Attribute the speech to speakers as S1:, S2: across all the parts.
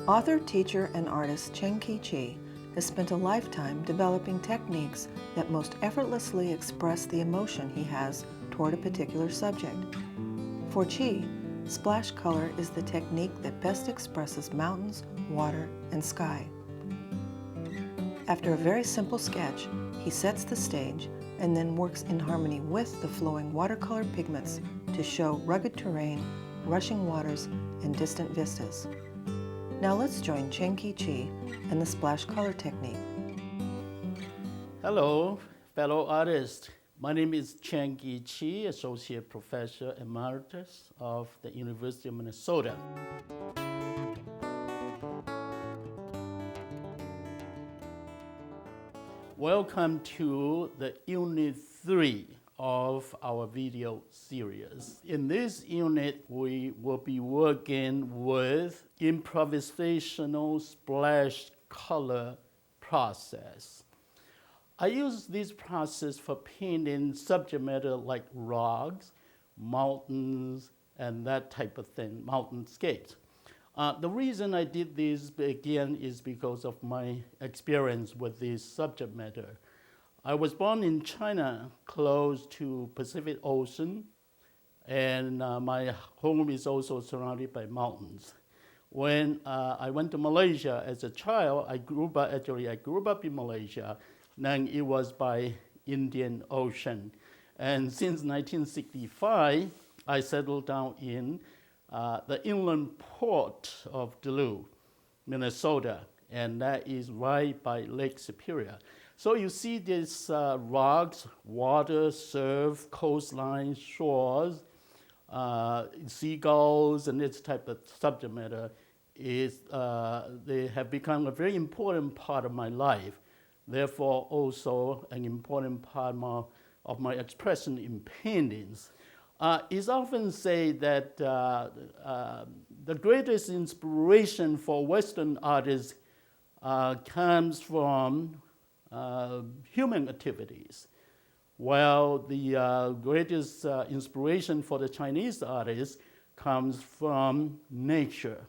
S1: Author, teacher, and artist Cheng Chee has spent a lifetime developing techniques that most effortlessly express the emotion he has toward a particular subject. For Chee, splash color is the technique that best expresses mountains, water, and sky. After a very simple sketch, he sets the stage and then works in harmony with the flowing watercolor pigments to show rugged terrain, rushing waters, and distant vistas. Now let's join Cheng Chee and the splash color technique.
S2: Hello, fellow artists. My name is Cheng Chee, Associate Professor Emeritus of the University of Minnesota. Welcome to the Unit 3 of our video series. In this unit, we will be working with improvisational splash color process. I use this process for painting subject matter like rocks, mountains, and that type of thing, mountainscapes. The reason I did this again is because of my experience with this subject matter. I was born in China, close to Pacific Ocean, and my home is also surrounded by mountains. When I went to Malaysia as a child, I grew up in Malaysia, then it was by Indian Ocean. And since 1965, I settled down in the inland port of Duluth, Minnesota, and that is right by Lake Superior. So you see these rocks, water, surf, coastline, shores, seagulls, and this type of subject matter they have become a very important part of my life. Therefore, also an important part of my expression in paintings. It's often said that the greatest inspiration for Western artists comes from human activities, while the greatest inspiration for the Chinese artists comes from nature,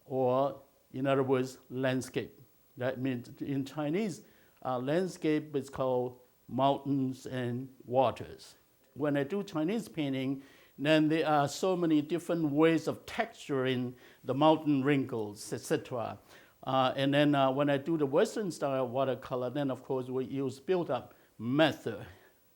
S2: or in other words, landscape. That means in Chinese, landscape is called mountains and waters. When I do Chinese painting, then there are so many different ways of texturing the mountain wrinkles, etc. And then when I do the Western style watercolor, then of course we use build-up method.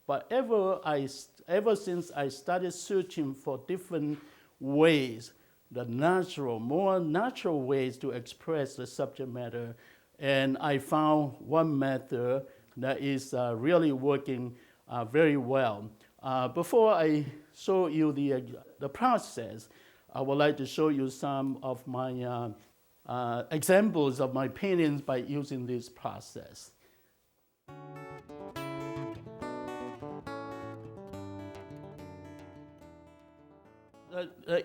S2: But ever since I started searching for different ways, more natural ways to express the subject matter, and I found one method that is really working very well. Before I show you the process, I would like to show you some of my examples of my paintings by using this process.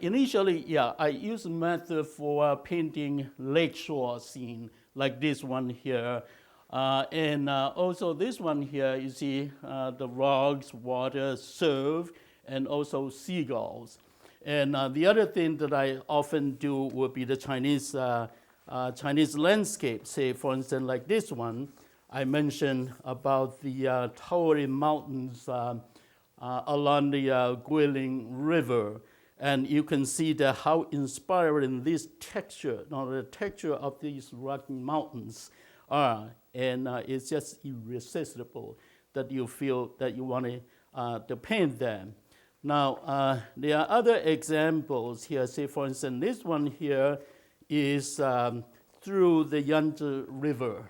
S2: Initially, I use a method for painting lakeshore scene, like this one here. And also this one here, you see the rocks, water, surf, and also seagulls. And the other thing that I often do would be the Chinese landscape. Say, for instance, like this one, I mentioned about the towering mountains along the Guilin River. And you can see how inspiring this texture, the texture of these rocky mountains are. And it's just irresistible that you feel that you want to paint them. Now, there are other examples here. Say, for instance, this one here is through the Yangtze River.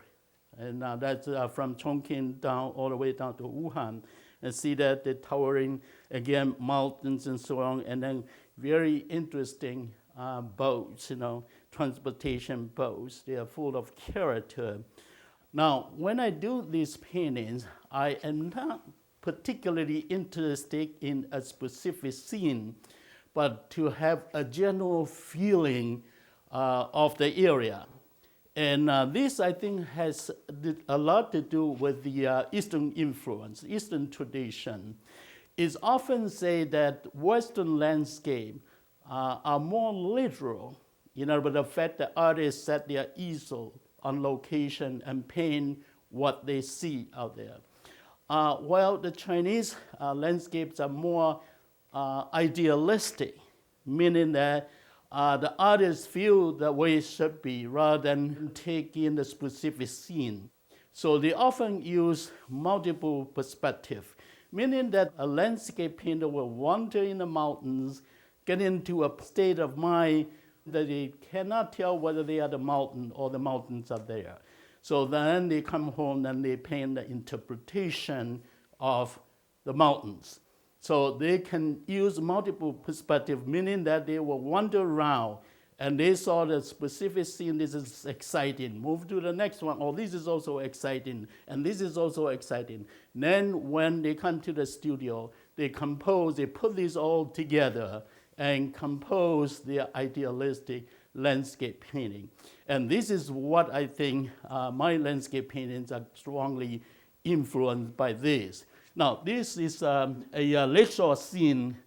S2: And that's from Chongqing down all the way down to Wuhan. And see that the towering, again, mountains and so on, and then very interesting boats, transportation boats. They are full of character. Now, when I do these paintings, I am not particularly interested in a specific scene, but to have a general feeling of the area. And this, I think, has a lot to do with the Eastern influence, Eastern tradition. It's often said that Western landscape are more literal In other words, the fact that artists set their easel on location and paint what they see out there. While the Chinese landscapes are more idealistic, meaning that the artists feel the way it should be rather than take in the specific scene. So they often use multiple perspectives, meaning that a landscape painter will wander in the mountains, get into a state of mind that they cannot tell whether they are the mountain or the mountains are there. So then they come home and they paint the interpretation of the mountains. So they can use multiple perspectives, meaning that they will wander around and they saw the specific scene, this is exciting. Move to the next one, oh, this is also exciting, and this is also exciting. Then when they come to the studio, they compose, they put this all together and compose their idealistic landscape painting. And this is what I think my landscape paintings are strongly influenced by this. Now, this is a lakeshore scene.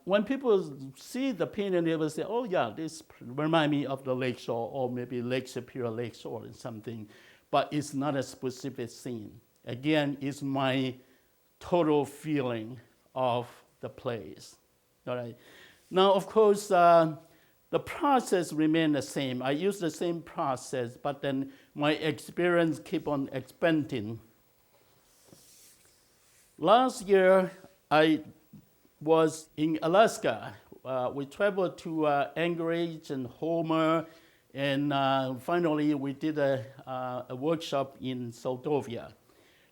S2: When people see the painting, they will say, oh yeah, this reminds me of the lakeshore, or maybe Lake Superior Lakeshore or something, but it's not a specific scene. Again, it's my total feeling of the place. All right. Now, of course, the process remains the same. I use the same process, but then my experience keep on expanding. Last year, I was in Alaska. We traveled to Anchorage and Homer, and finally we did a workshop in Soldovia.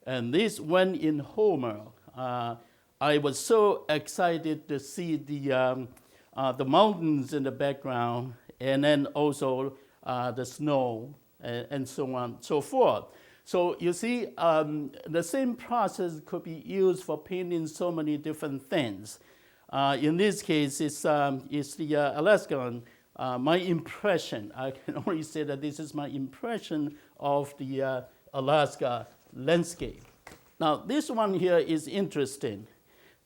S2: And this went in Homer. I was so excited to see the mountains in the background, and then also the snow, and so on and so forth. So you see, the same process could be used for painting so many different things. In this case, it's the Alaskan. My impression, I can only say that this is my impression of the Alaska landscape. Now, this one here is interesting.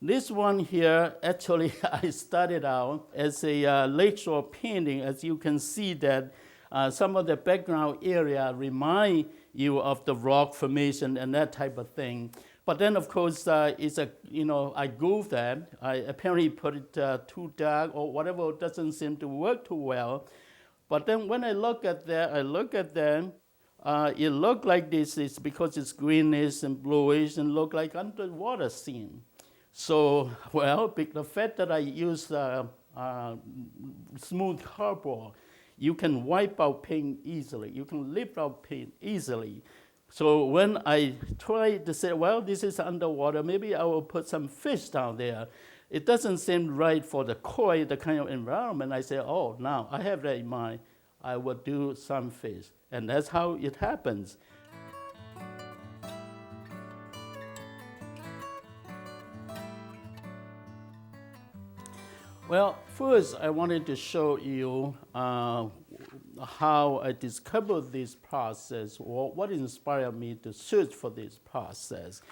S2: This one here, actually, I started out as a lakeshore painting. As you can see that some of the background area remind you of the rock formation and that type of thing. But then, of course, I goofed that. I apparently put it too dark or whatever, doesn't seem to work too well. But then when I look at that, it looked like this is because it's greenish and bluish and look like underwater scene. So, well, the fact that I use smooth cardboard, you can wipe out paint easily. You can lift out paint easily. So when I tried to say, well, this is underwater, maybe I will put some fish down there. It doesn't seem right for the koi, the kind of environment. I say, oh, now I have that in mind. I will do some fish. And that's how it happens. Well, first I wanted to show you how I discovered this process, or what inspired me to search for this process.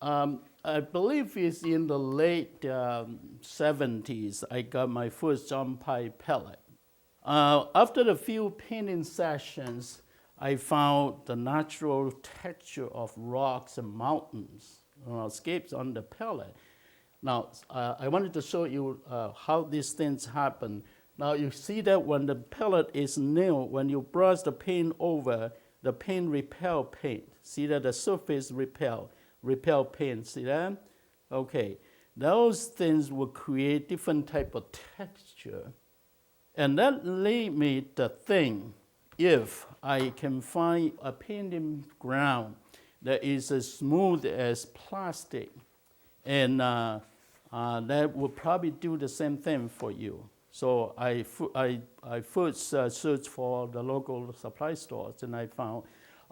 S2: I believe it's in the late 70s I got my first John Pye palette. After a few painting sessions, I found the natural texture of rocks and mountains, escapes on the palette. Now, I wanted to show you how these things happen. Now, you see that when the palette is new, when you brush the paint over, the paint repel paint. See that the surface repel paint, see that? Okay, those things will create different type of texture. And that lead me to think, if I can find a painting ground that is as smooth as plastic, and that will probably do the same thing for you. So I first searched for the local supply stores, and I found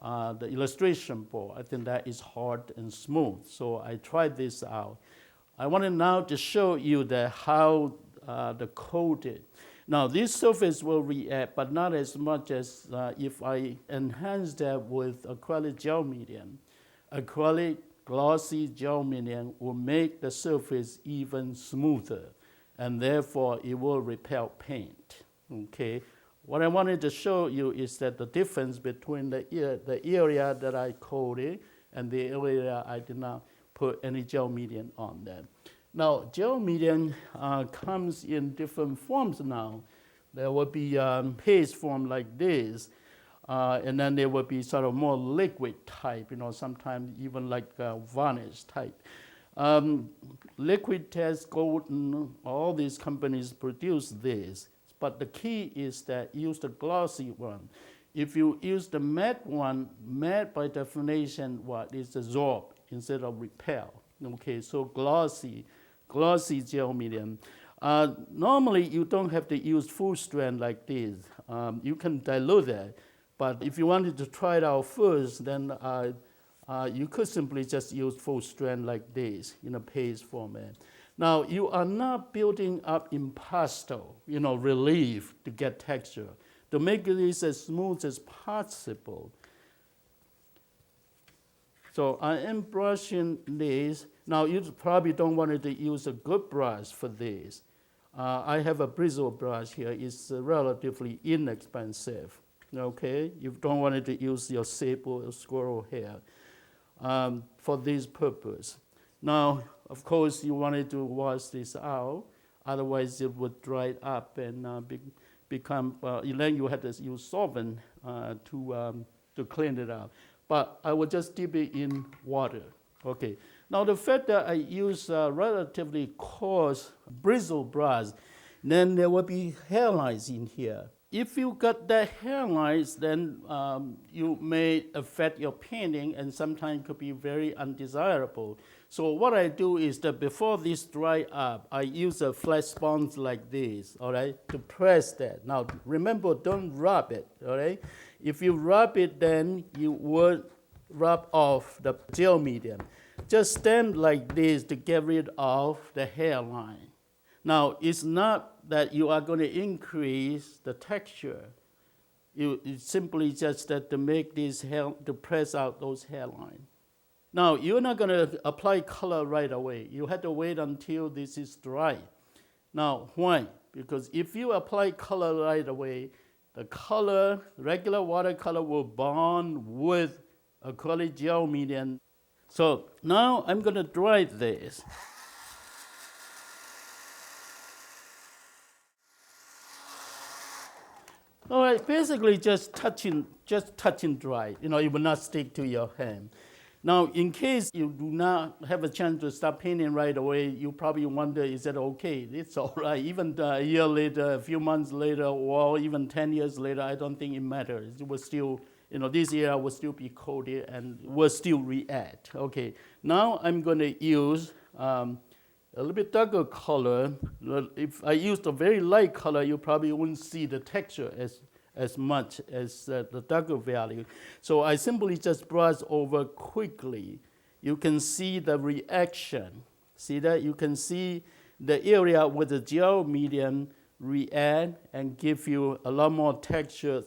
S2: the illustration board. I think that is hard and smooth. So I tried this out. I wanted now to show you how the coated. Now this surface will react, but not as much as if I enhance that with acrylic gel medium. Acrylic glossy gel medium will make the surface even smoother, and therefore it will repel paint. Okay, what I wanted to show you is that the difference between the area that I coated and the area I did not put any gel medium on them. Now, gel medium comes in different forms now. There will be paste form like this, and then there will be sort of more liquid type, sometimes even like varnish type. Liquid test, Golden, all these companies produce this, but the key is that use the glossy one. If you use the matte one, matte by definition, is absorb instead of repel. Okay, so glossy gel medium. Normally, you don't have to use full strength like this. You can dilute it, but if you wanted to try it out first, then you could simply just use full strength like this in a paste format. Now, you are not building up impasto, relief to get texture. To make this as smooth as possible. So I am brushing this. Now, you probably don't want to use a good brush for this. I have a bristle brush here. It's relatively inexpensive. Okay, you don't want to use your sable or squirrel hair for this purpose. Now, of course, you wanted to wash this out. Otherwise, it would dry up and become. Then you had to use solvent to clean it out. But I will just dip it in water. Okay. Now the fact that I use relatively coarse bristle brush, then there will be hairlines in here. If you got that hairlines, then you may affect your painting and sometimes could be very undesirable. So what I do is that before this dry up, I use a flat sponge like this, all right, to press that. Now remember, don't rub it, all right? If you rub it, then you would rub off the gel medium. Just stamp like this to get rid of the hairline. Now, it's not that you are going to increase the texture. It's simply just that to make this hair, to press out those hairlines. Now, you're not going to apply color right away. You have to wait until this is dry. Now, why? Because if you apply color right away, the color, regular watercolor, will bond with acrylic gel medium. So now I'm going to dry this. All right, basically just touching dry. It will not stick to your hand. Now, in case you do not have a chance to start painting right away, you probably wonder, is that okay? It's all right. Even a year later, a few months later, or even 10 years later, I don't think it matters. It will still, this area will still be coated and will still react. Okay, now I'm going to use a little bit darker color. If I used a very light color, you probably wouldn't see the texture as much as the darker value. So I simply just brush over quickly. You can see the reaction. See that? You can see the area with the gel medium react and give you a lot more texture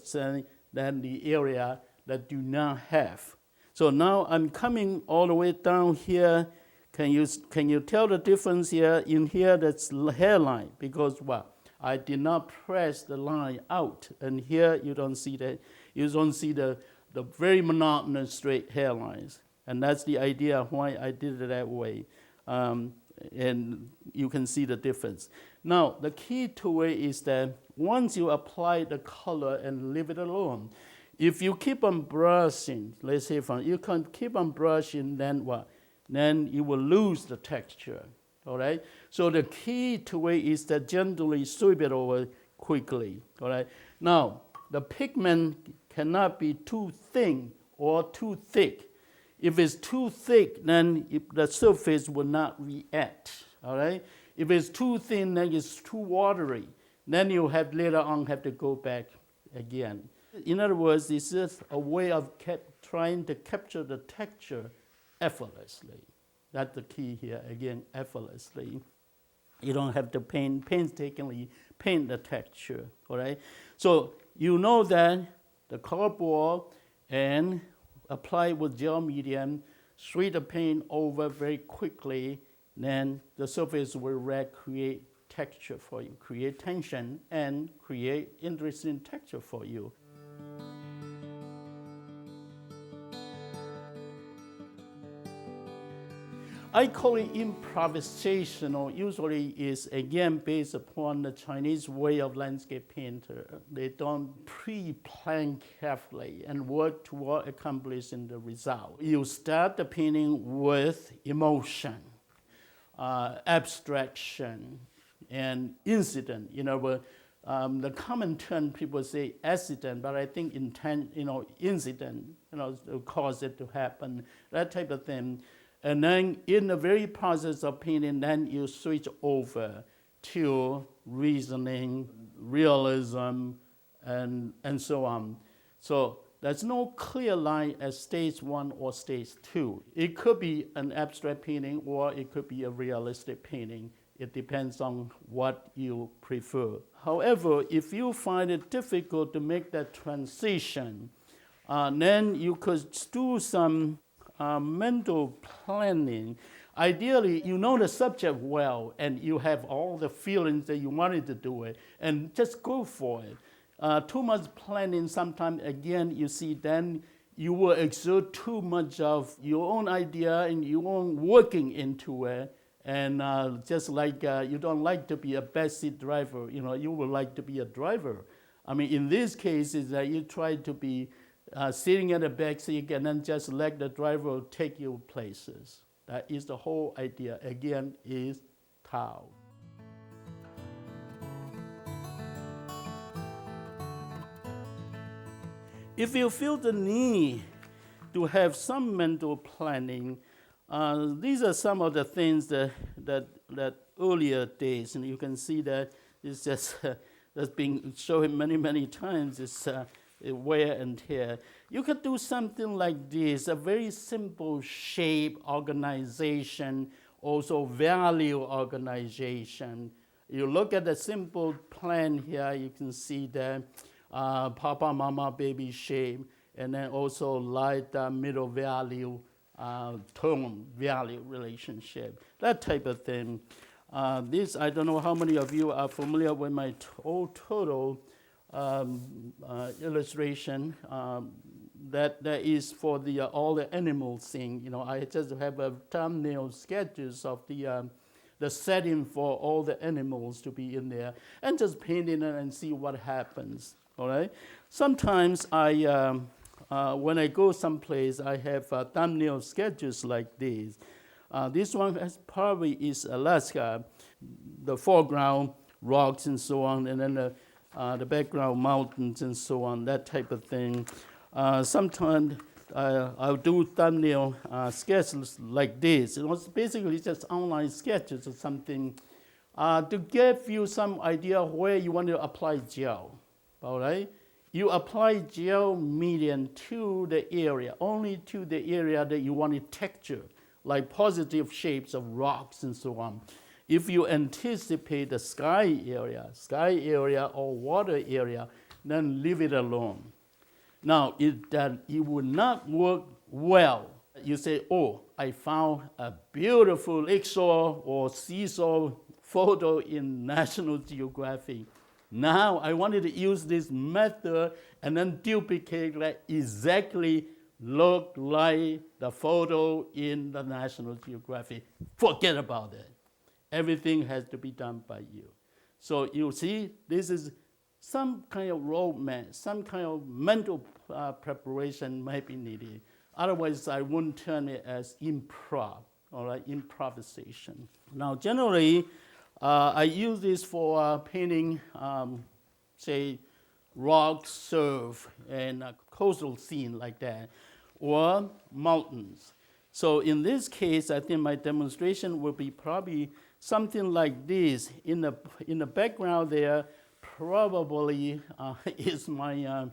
S2: than the area that do not have. So now I'm coming all the way down here. Can you tell the difference here? In here, that's hairline, because what? I did not press the line out, and here you don't see that. You don't see the very monotonous straight hairlines, and that's the idea why I did it that way. And you can see the difference. Now, the key to it is that once you apply the color and leave it alone, if you keep on brushing, let's say you can keep on brushing, then what? Then you will lose the texture. All right. So the key to it is to gently sweep it over quickly. All right. Now the pigment cannot be too thin or too thick. If it's too thick, then the surface will not react. All right. If it's too thin, then it's too watery. Then you have later on have to go back again. In other words, it's just a way of trying to capture the texture effortlessly. That's the key here, again, effortlessly. You don't have to painstakingly paint the texture, all right? So you know that the cardboard and apply with gel medium, sweep the paint over very quickly, then the surface will create texture for you, create tension, and create interesting texture for you. I call it improvisational. Usually is again based upon the Chinese way of landscape painter. They don't pre-plan carefully and work toward accomplishing the result. You start the painting with emotion, abstraction, and incident. The common term people say accident, but I think incident, to cause it to happen, that type of thing. And then in the very process of painting, then you switch over to reasoning, realism, and so on. So there's no clear line as stage 1 or stage 2. It could be an abstract painting or it could be a realistic painting. It depends on what you prefer. However, if you find it difficult to make that transition, then you could do some mental planning. Ideally, you know the subject well and you have all the feelings that you wanted to do it, and just go for it. Too much planning, sometimes again, you see, then you will exert too much of your own idea and your own working into it. And just like you don't like to be a backseat driver, you would like to be a driver. I mean, in this case, is that you try to be sitting at the back seat and then just let the driver take you places. That is the whole idea. Again, is Tao. If you feel the need to have some mental planning, these are some of the things that earlier days, and you can see that it's just that's been shown many times. It's wear and tear. You could do something like this, a very simple shape organization, also value organization. You look at the simple plan here, you can see the Papa, Mama, baby shape, and then also light middle value, tone value relationship, that type of thing. This, I don't know how many of you are familiar with my old total illustration that is for the all the animal thing. I just have a thumbnail sketches of the setting for all the animals to be in there, and just paint it and see what happens. All right. Sometimes I when I go someplace, I have thumbnail sketches like this. This one probably is Alaska, the foreground rocks and so on, and then the background mountains and so on, that type of thing. Sometimes I'll do thumbnail sketches like this. It's basically just online sketches or something to give you some idea where you want to apply gel. All right? You apply gel medium to the area, only to the area that you want it texture, like positive shapes of rocks and so on. If you anticipate the sky area or water area, then leave it alone. Now, it would not work well. You say, oh, I found a beautiful lakeshore or seashore photo in National Geographic. Now, I wanted to use this method and then duplicate that exactly look like the photo in the National Geographic. Forget about it. Everything has to be done by you. So you see, this is some kind of roadmap, some kind of mental preparation might be needed. Otherwise, I wouldn't term it as improv, all right, improvisation. Now, generally, I use this for painting, say, rock, surf, and a coastal scene like that, or mountains. So in this case, I think my demonstration will be probably something like this. In the background there, probably is my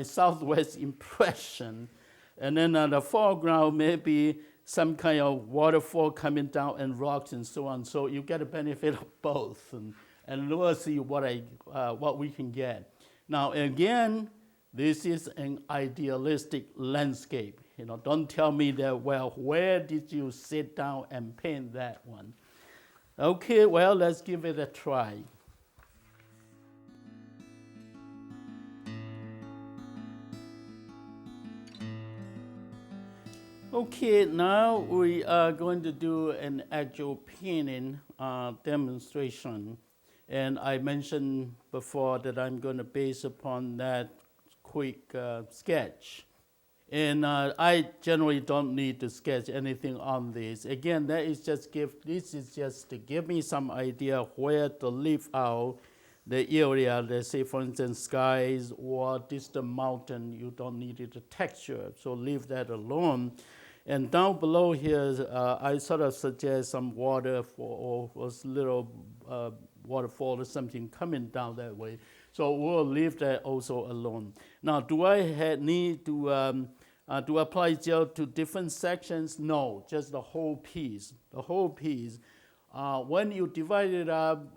S2: Southwest impression. And then on the foreground, maybe some kind of waterfall coming down and rocks and so on. So you get a benefit of both. And we'll see what we can get. Now, again, this is an idealistic landscape. Don't tell me that, well, where did you sit down and paint that one? Okay, well, let's give it a try. Okay, now we are going to do an actual painting demonstration. And I mentioned before that I'm going to base upon that quick sketch. And I generally don't need to sketch anything on this. Again, this is just to give me some idea where to leave out the area, let's say for instance skies or distant mountain, you don't need it a texture, so leave that alone. And down below here, I sort of suggest some waterfall or little waterfall or something coming down that way. So we'll leave that also alone. Now, do I need to apply gel to different sections? No, just the whole piece. The whole piece. When you divide it up,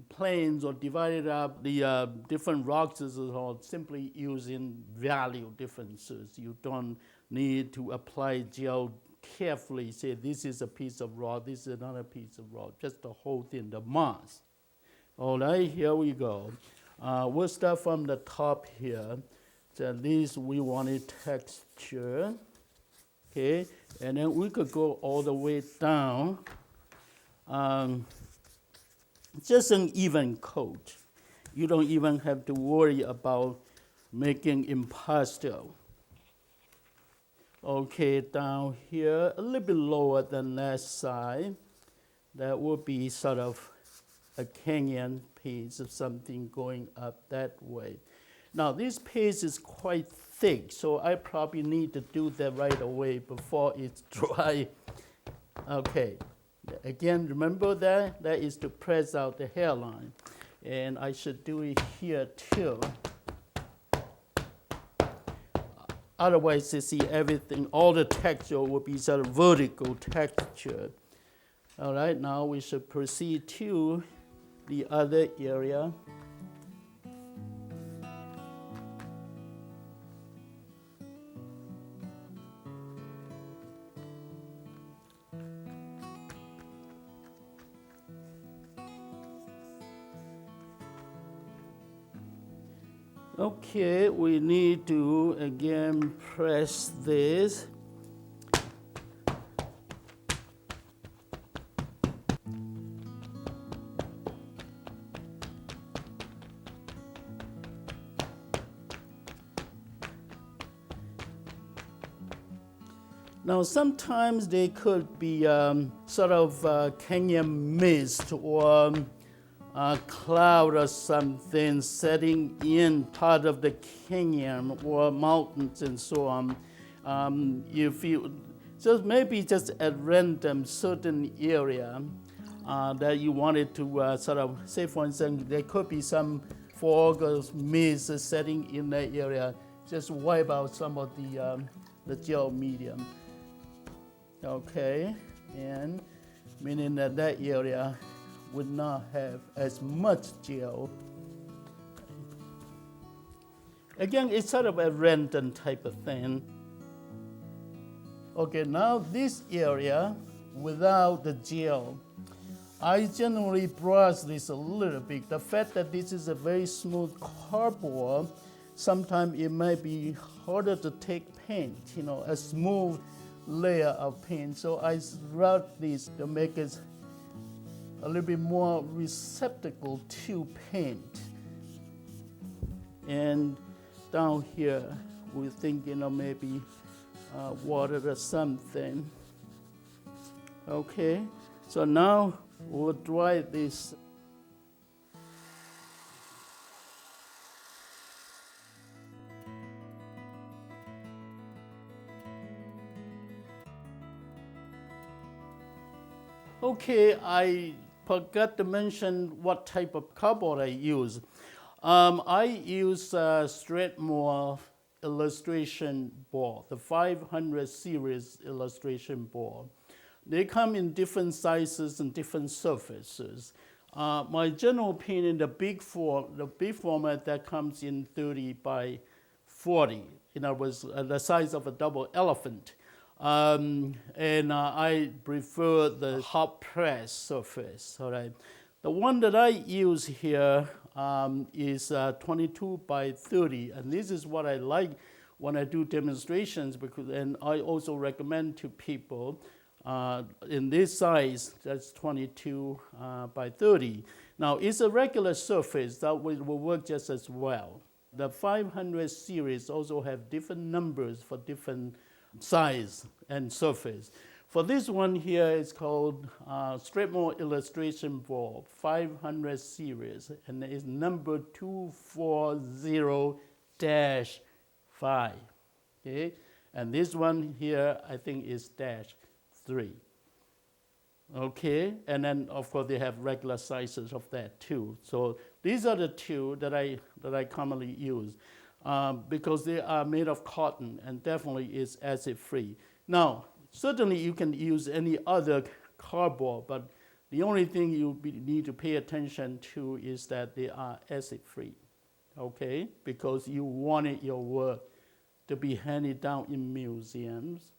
S2: planes or divide up the different rocks, or simply using value differences. You don't need to apply gel carefully, say this is a piece of rock, this is another piece of rock, just the whole thing, the mass. All right, here we go. We'll start from the top here. So at least we wanted texture, okay? And then we could go all the way down. Just an even coat. You don't even have to worry about making impasto. Okay, down here, a little bit lower than that side. That would be sort of a canyon piece of something going up that way. Now, this piece is quite thick, so I probably need to do that right away before it's dry. Okay, again, remember that? That is to press out the hairline. And I should do it here too. Otherwise, you see everything, all the texture will be sort of vertical texture. All right, now we should proceed to the other area. Okay, we need to again press this. Now, sometimes they could be sort of canyon mist or a cloud or something setting in part of the canyon or mountains and so on. If you just at random certain area that you wanted to sort of, say for instance, there could be some fog or mist setting in that area, just wipe out some of the gel medium. Okay, and meaning that that area would not have as much gel. Again, it's sort of a random type of thing. Okay, now this area without the gel, I generally brush this a little bit. The fact that this is a very smooth cardboard, sometimes it might be harder to take paint, a smooth layer of paint. So I rub this to make it a little bit more receptacle to paint. And down here, we're thinking of maybe water or something. Okay, so now we'll dry this. Okay, I forgot to mention what type of cardboard I use. I use Strathmore illustration board, the 500 series illustration board. They come in different sizes and different surfaces. My general opinion, the big format that comes in 30 by 40, in other words, the size of a double elephant. And I prefer the hot press surface. All right. The one that I use here is 22 by 30, and this is what I like when I do demonstrations, because, and I also recommend to people in this size, that's 22 by 30. Now, it's a regular surface that will work just as well. The 500 series also have different numbers for different size and surface. For this one here, it's called Straightmore Illustration Board 500 series, and it's number 240-5. Okay, and this one here, I think is -3. Okay, and then of course they have regular sizes of that too. So these are the two that I commonly use because they are made of cotton and definitely is acid free. Now, certainly you can use any other cardboard, but the only thing you need to pay attention to is that they are acid free. Okay, because you wanted your work to be handed down in museums.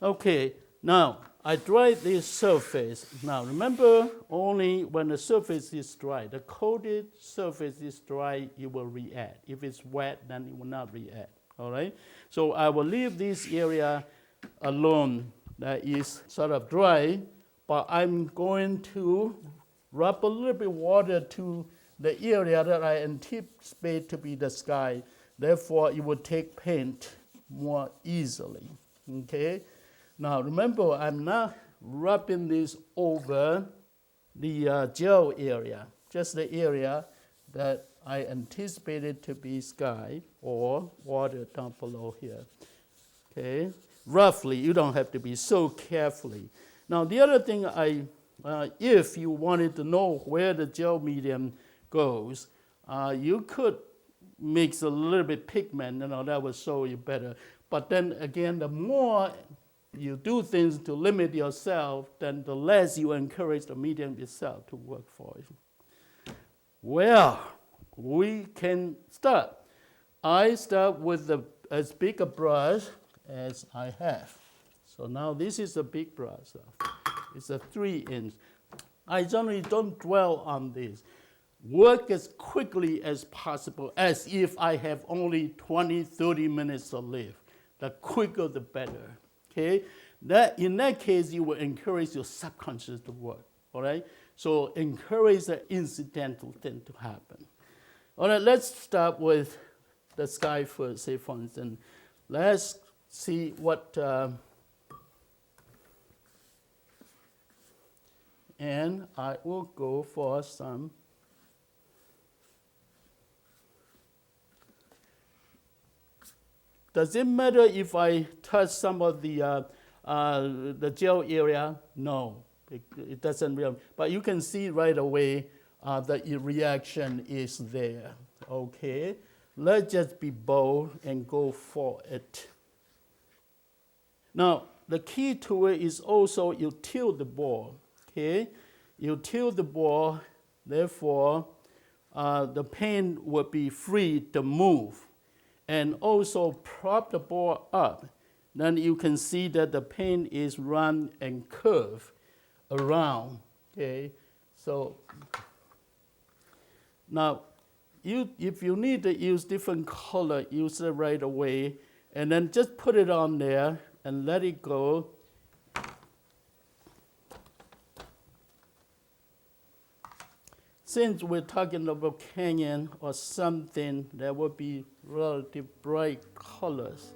S2: Okay, now I dried this surface. Now remember, only when the surface is dry, the coated surface is dry, it will react. If it's wet, then it will not react. All right, so I will leave this area alone that is sort of dry, but I'm going to rub a little bit water to the area that I anticipate to be the sky. Therefore, it will take paint more easily. Okay. Now remember, I'm not rubbing this over the gel area, just the area that I anticipated to be sky or water down below here. Okay, roughly, you don't have to be so carefully. Now the other thing if you wanted to know where the gel medium goes, you could mix a little bit pigment, that will show you better. But then again, the more you do things to limit yourself, then the less you encourage the medium itself to work for you. Well, we can start. I start with as big a brush as I have. So now this is a big brush. It's a 3-inch. I generally don't dwell on this. Work as quickly as possible, as if I have only 20, 30 minutes to live. The quicker, the better. Okay? In that case, you will encourage your subconscious to work. All right? So encourage the incidental thing to happen. All right, let's start with the sky first, say for instance. Let's see what, and I will go for some Does it matter if I touch some of the gel area? No, it doesn't really. But you can see right away the reaction is there. Okay, let's just be bold and go for it. Now, the key to it is also you tilt the ball. Okay, you tilt the ball, therefore the paint will be free to move. And also prop the ball up. Then you can see that the paint is run and curve around. Okay, so now if you need to use different color, use it right away, and then just put it on there and let it go. Since we're talking about canyon or something, there will be relatively bright colors.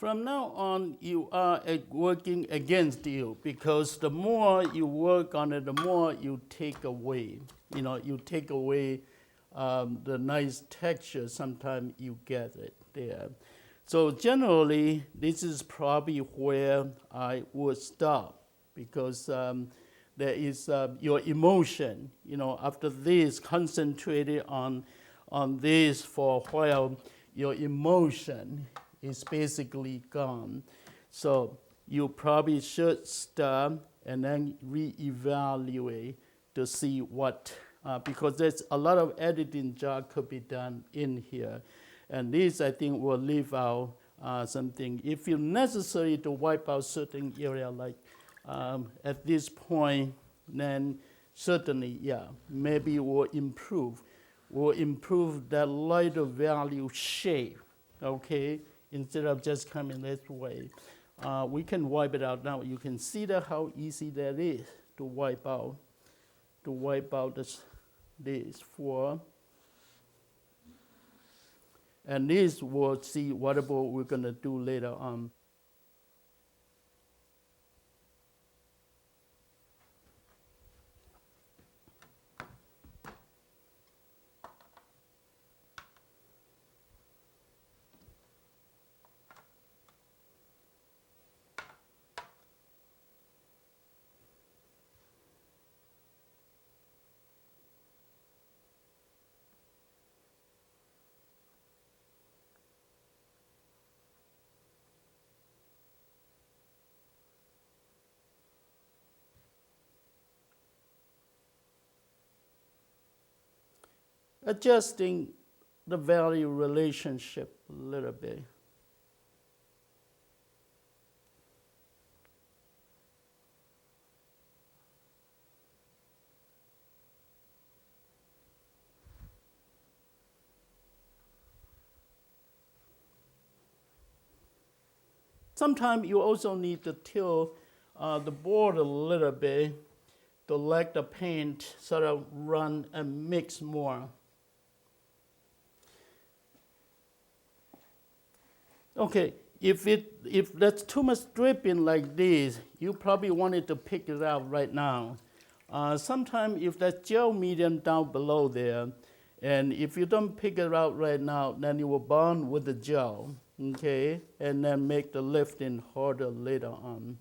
S2: From now on, you are working against you because the more you work on it, the more you take away. You take away the nice texture. Sometimes you get it there. So generally, this is probably where I would stop because there is your emotion. After this, concentrated on this for a while, your emotion is basically gone. So you probably should stop and then reevaluate to see what, because there's a lot of editing job could be done in here. And this, I think, will leave out something. If it's necessary to wipe out certain area, like at this point, then certainly, yeah, maybe we'll improve. We'll improve that lighter value shape, okay? Instead of just coming this way. We can wipe it out now. You can see that how easy that is to wipe out. This for. And this we'll see whatever we're gonna do later on. Adjusting the value relationship a little bit. Sometimes you also need to tilt the board a little bit to let the paint sort of run and mix more. Okay, if that's too much dripping like this, you probably wanted to pick it out right now. Sometimes if that gel medium down below there, and if you don't pick it out right now, then it will bond with the gel, okay? And then make the lifting harder later on,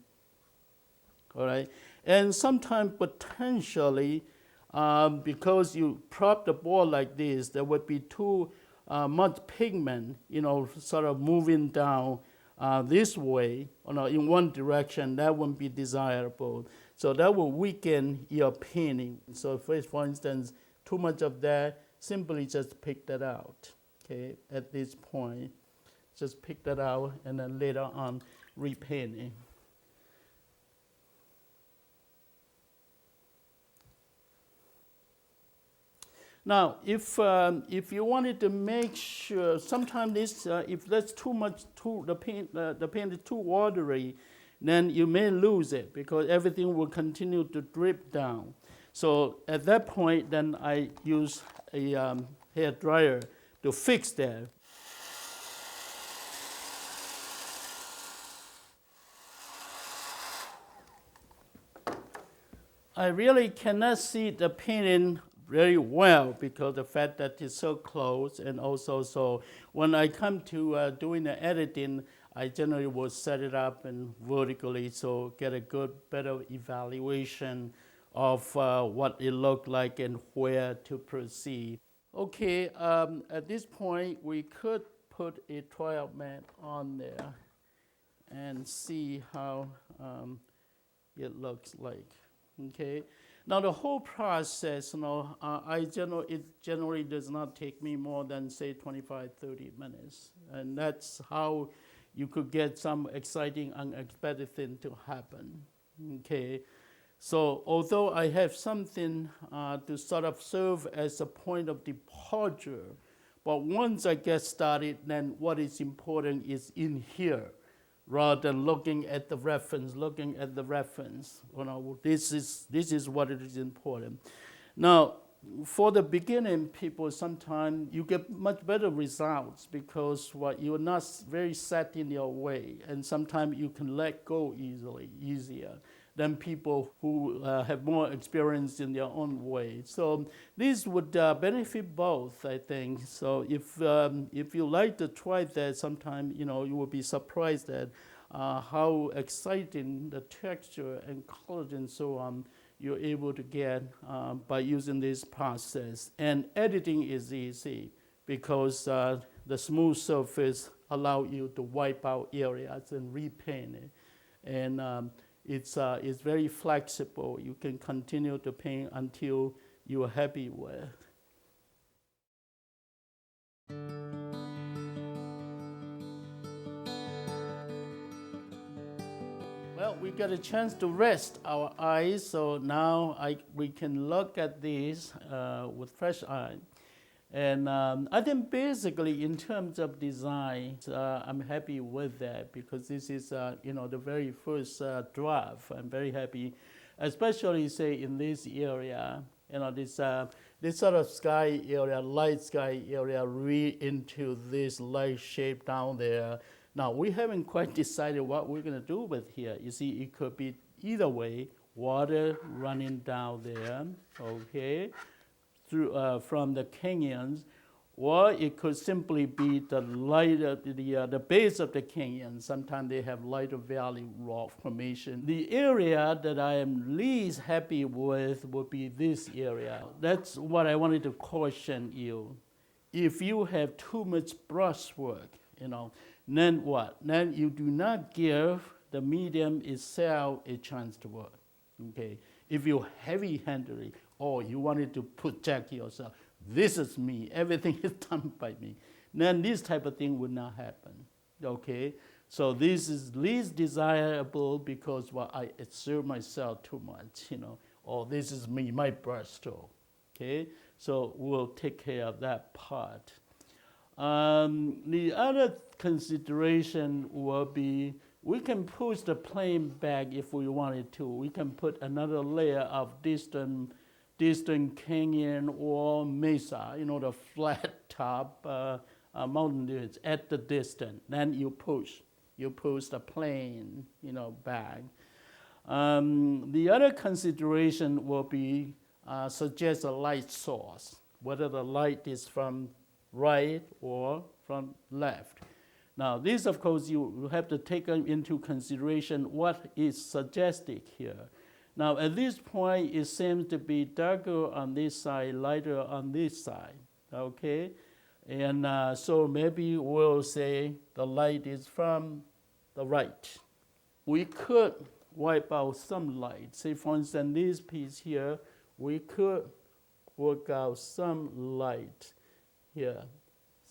S2: all right? And sometimes potentially, because you prop the board like this, there would be too much pigment, sort of moving down this way, in one direction. That wouldn't be desirable. So that will weaken your painting. So for instance, too much of that, simply just pick that out, okay, at this point. Just pick that out and then later on repainting. Now, if you wanted to make sure, sometimes this, if that's too much, the paint is too watery, then you may lose it because everything will continue to drip down. So at that point, then I use a hair dryer to fix that. I really cannot see the painting very well because the fact that it's so close, and also so when I come to doing the editing, I generally will set it up and vertically so get a good, better evaluation of what it looked like and where to proceed. Okay, at this point we could put a trial mat on there and see how it looks like. Okay. Now the whole process, it generally does not take me more than say 25, 30 minutes, and that's how you could get some exciting, unexpected thing to happen. Okay. So although I have something to sort of serve as a point of departure, but once I get started, then what is important is in here, rather than looking at the reference. This is what it is important. Now, for the beginning people, sometimes you get much better results because you're not very set in your way, and sometimes you can let go easier than people who have more experience in their own way. So this would benefit both, I think. So if you like to try that, sometime you will be surprised at how exciting the texture and color and so on you're able to get by using this process. And editing is easy because the smooth surface allow you to wipe out areas and repaint it. And it's very flexible. You can continue to paint until you're happy with. Well, we got a chance to rest our eyes, so now we can look at this with fresh eye. And I think basically in terms of design, I'm happy with that because this is the very first draft. I'm very happy, especially say in this area, this sort of sky area, light sky area, read into this light shape down there. Now we haven't quite decided what we're going to do with here. You see, it could be either way, water running down there, okay, through from the canyons, or it could simply be the lighter, the base of the canyon. Sometimes they have lighter valley rock formation. The area that I am least happy with would be this area. That's what I wanted to caution you. If you have too much brushwork, then what? Then you do not give the medium itself a chance to work. Okay? If you heavy-handedly, or you wanted to project yourself, this is me, everything is done by me, then this type of thing would not happen. Okay? So this is least desirable because I exert myself too much, or this is me, my brush stroke. Okay? So we'll take care of that part. The other consideration will be we can push the plane back if we wanted to. We can put another layer of distant canyon or mesa, the flat top mountain ridge at the distance. Then you push the plane, back. The other consideration will be suggest a light source, whether the light is from right or from left. Now, this, of course, you have to take into consideration what is suggested here. Now, at this point, it seems to be darker on this side, lighter on this side, okay? And so maybe we'll say the light is from the right. We could wipe out some light. Say, for instance, this piece here, we could work out some light here.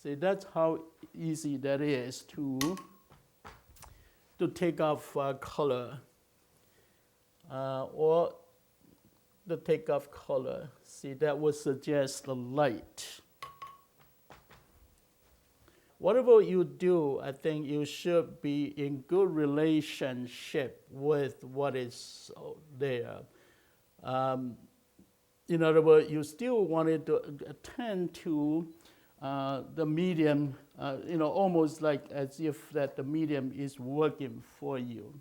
S2: See, that's how easy that is to take off color or the take off color. See, that would suggest the light. Whatever you do, I think you should be in good relationship with what is there. In other words, you still wanted to attend to the medium, almost like as if that the medium is working for you.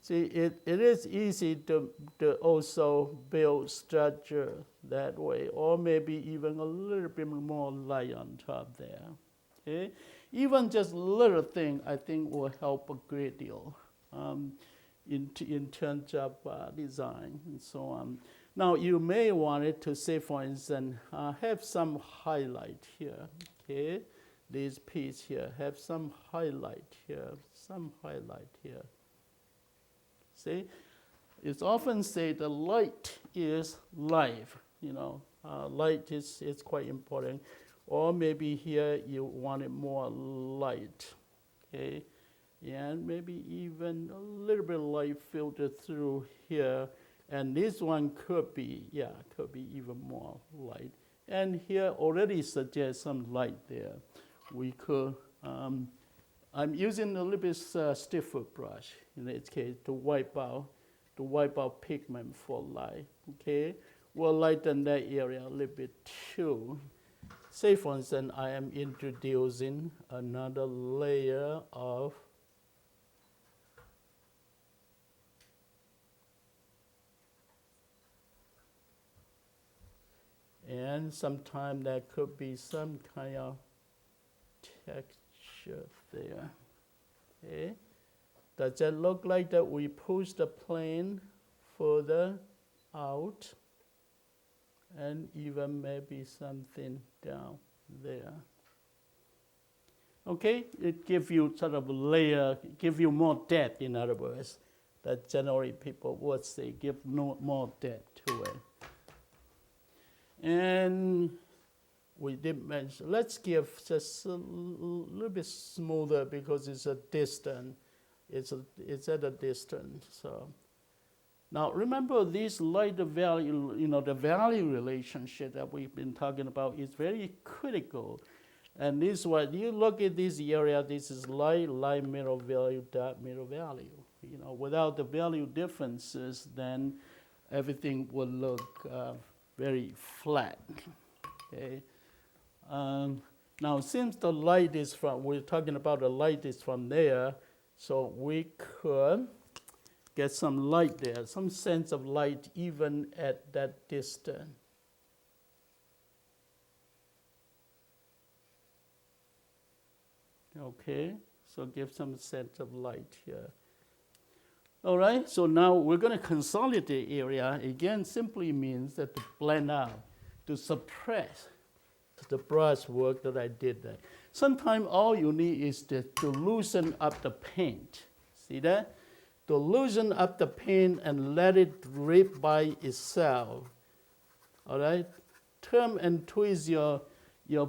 S2: See, it is easy to also build structure that way, or maybe even a little bit more light on top there. Okay? Even just little thing, I think, will help a great deal in terms of design and so on. Now, you may want it to say, for instance, have some highlight here, okay? This piece here, have some highlight here, some highlight here. See? It's often said the light is life, light is quite important. Or maybe here you wanted more light, okay? And maybe even a little bit of light filtered through here. And this one could be even more light. And here already suggests some light there. We could, I'm using a little bit stiffer brush in this case to wipe out pigment for light, okay? we'll lighten that area a little bit too. Say for instance, I am introducing another layer of and sometimes there could be some kind of texture there. Okay. Does that look like that we push the plane further out and even maybe something down there? Okay, it gives you sort of a layer, give you more depth, in other words. That generally people would say give more depth to it. And we did mention, let's give just a little bit smoother because it's a distance. It's at a distance. So now remember this light value, the value relationship that we've been talking about is very critical. And this is what you look at this area, this is light, middle value, dark, middle value. Without the value differences, then everything would look very flat. Okay. Now, since the light is we're talking about the light is from there, so we could get some light there, some sense of light even at that distance. Okay, so give some sense of light here. All right, so now we're going to consolidate area. Again, simply means that to blend out, to suppress the brush work that I did there. Sometimes all you need is to loosen up the paint. See that? To loosen up the paint and let it drip by itself. All right? Turn and twist your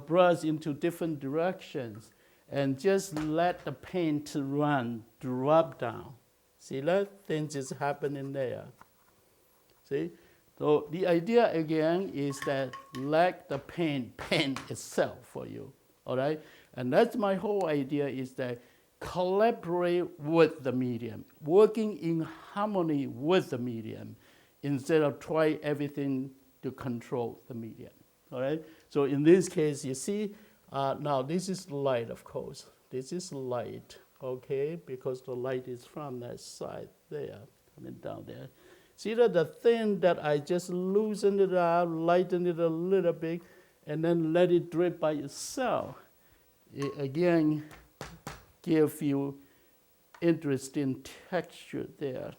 S2: brush into different directions and just let the paint run, drop down. See that? Things is happening there. See? So the idea again is that let the paint itself for you. All right? And that's my whole idea is that collaborate with the medium, working in harmony with the medium instead of try everything to control the medium. All right? So in this case, you see, now this is light, of course. This is light, okay, because the light is from that side there, coming down there. See that the thing that I just loosened it out, lightened it a little bit, and then let it drip by itself. It again give you interesting texture there.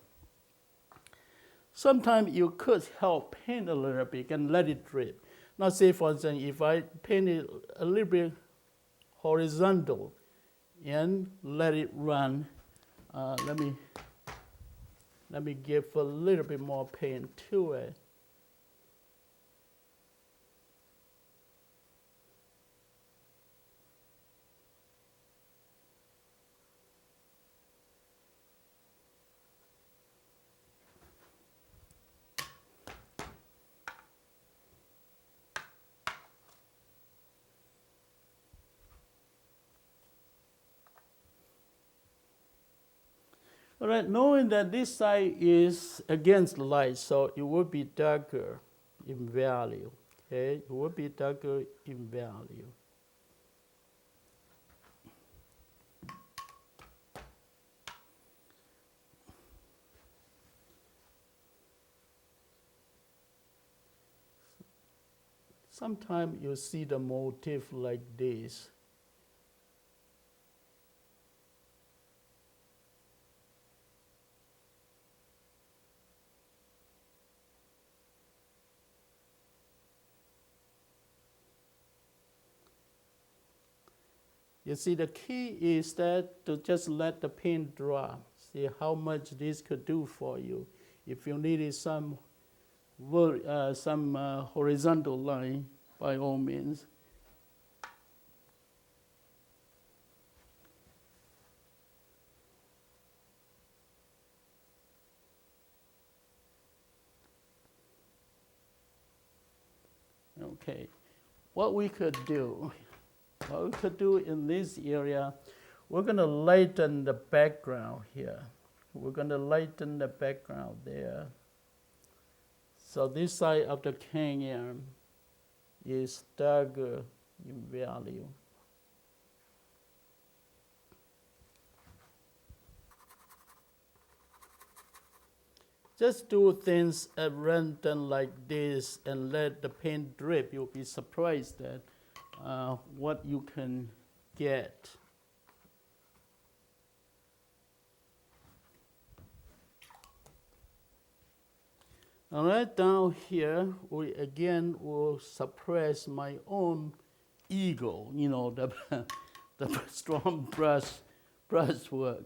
S2: Sometimes you could help paint a little bit and let it drip. Now say for instance, if I paint it a little bit horizontal and let it run, let me give a little bit more paint to it. All right, knowing that this side is against light, so it will be darker in value. Okay, it will be darker in value. Sometimes you see the motif like this. You see, the key is that to just let the paint drop. See how much this could do for you. If you needed some horizontal line, by all means. Okay, what we could do in this area, we're going to lighten the background here. We're going to lighten the background there. So this side of the canyon is darker in value. Just do things at random like this and let the paint drip. You'll be surprised at what you can get. All right, down here, we again will suppress my own ego, the strong brush work.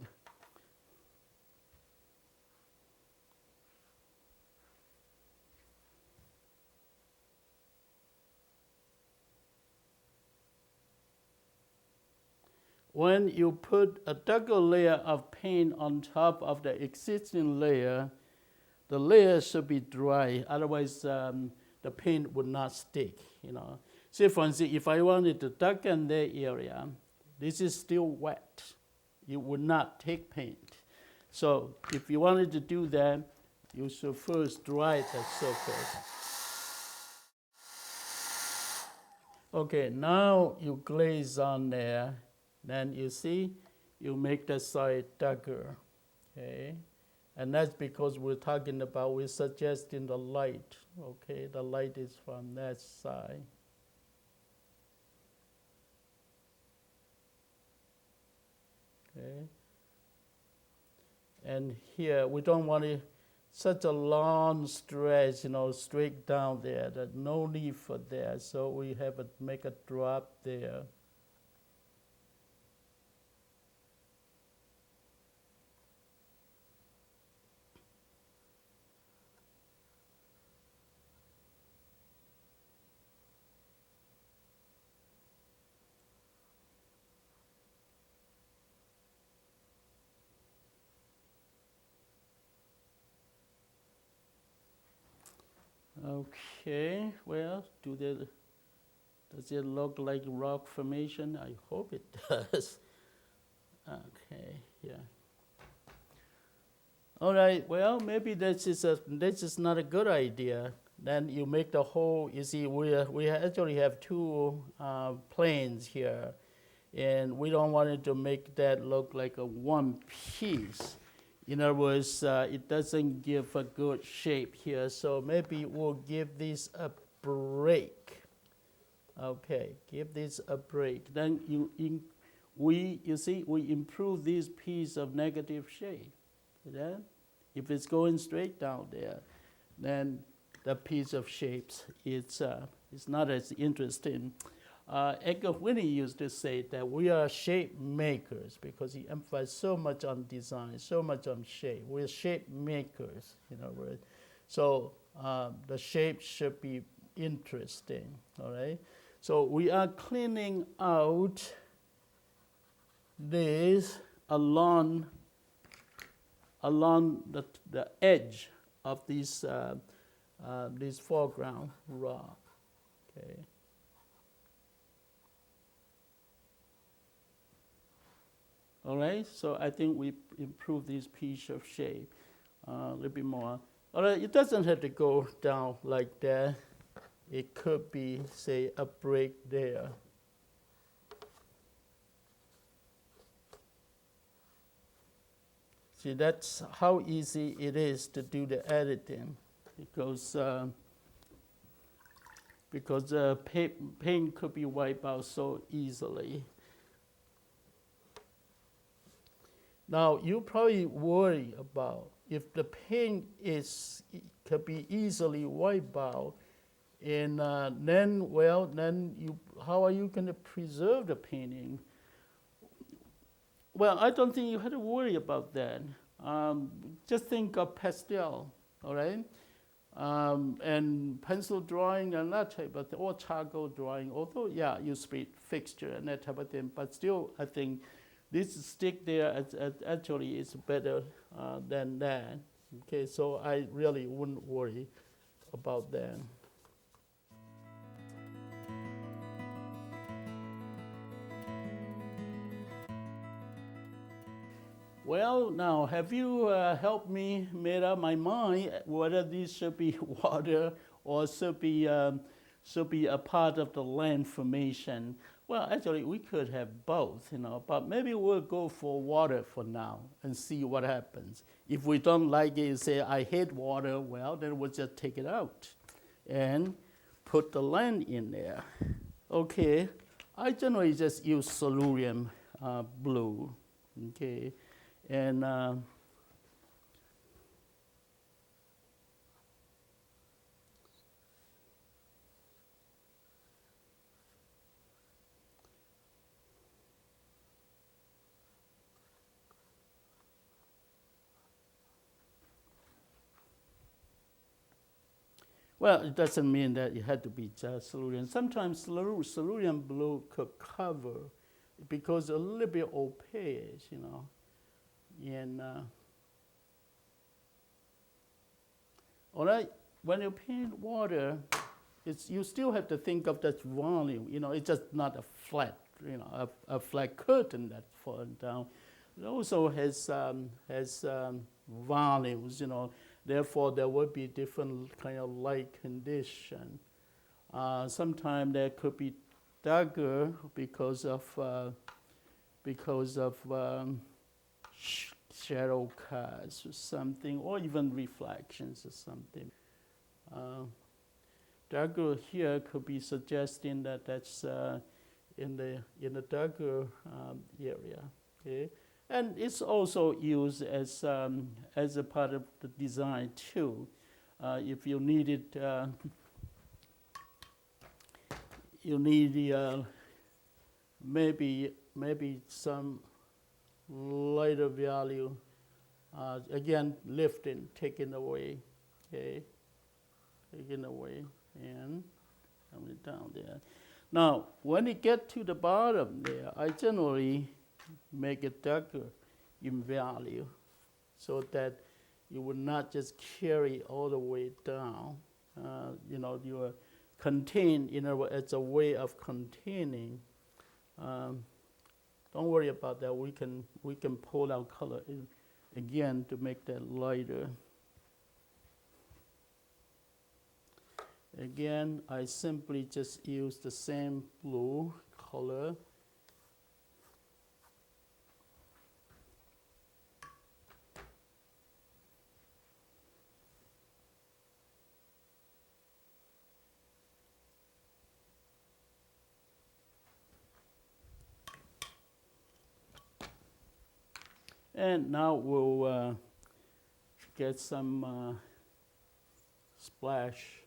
S2: When you put a darker layer of paint on top of the existing layer, the layer should be dry, otherwise the paint would not stick, Say for instance, if I wanted to darken that area, this is still wet. You would not take paint. So if you wanted to do that, you should first dry the surface. Okay, now you glaze on there. Then you see, you make the side darker, okay? And that's because we're suggesting the light, okay? The light is from that side. Okay? And here, we don't want such a long stretch, straight down there. There's no need for that, so we have to make a drop there. Okay, well, does it look like rock formation? I hope it does. Okay, yeah. All right, well, maybe this is not a good idea. Then you make the whole, you see, we actually have two planes here, and we don't want it to make that look like a one piece. In other words, it doesn't give a good shape here, so maybe we'll give this a break. Okay, give this a break. Then we improve this piece of negative shape. See that? If it's going straight down there, then the piece of shapes it's not as interesting. Edgar Winnie used to say that we are shape makers because he emphasized so much on design, so much on shape. We're shape makers, So the shape should be interesting, all right? So we are cleaning out this along the edge of this foreground rock, okay? All right, so I think we improve this piece of shape a little bit more. All right, it doesn't have to go down like that. It could be, say, a break there. See, that's how easy it is to do the editing, because paint could be wiped out so easily. Now, you probably worry about if the paint could be easily wiped out, and then how are you going to preserve the painting? Well, I don't think you have to worry about that. Just think of pastel, all right? And pencil drawing and that type of thing, or charcoal drawing, although, yeah, you speak fixture and that type of thing, but still, I think this stick there actually is better than that. Okay, so I really wouldn't worry about that. Well, now, have you helped me made up my mind whether this should be water or should be a part of the land formation? Well, actually, we could have both, but maybe we'll go for water for now and see what happens. If we don't like it, say, I hate water, well, then we'll just take it out and put the land in there. Okay, I generally just use cerulean blue, okay? And well, it doesn't mean that it had to be just cerulean. Sometimes cerulean blue could cover because a little bit opaque, And all right, when you paint water, you still have to think of that volume. It's just not a flat, a flat curtain that's falling down. It also has volumes. Therefore, there will be different kind of light condition. Sometimes there could be darker because of shadow casts or something, or even reflections or something. Darker here could be suggesting that that's in the darker area. Okay, and it's also used as a part of the design too. If you need it, you need maybe some lighter value. Again, lifting, taken away, okay, taken away, and coming down there. Now, when you get to the bottom there, I generally make it darker in value so that you would not just carry all the way down. You are contained, it's a way of containing. Don't worry about that. We can pull out color again to make that lighter. Again, I simply just use the same blue color. And now we'll get some splash.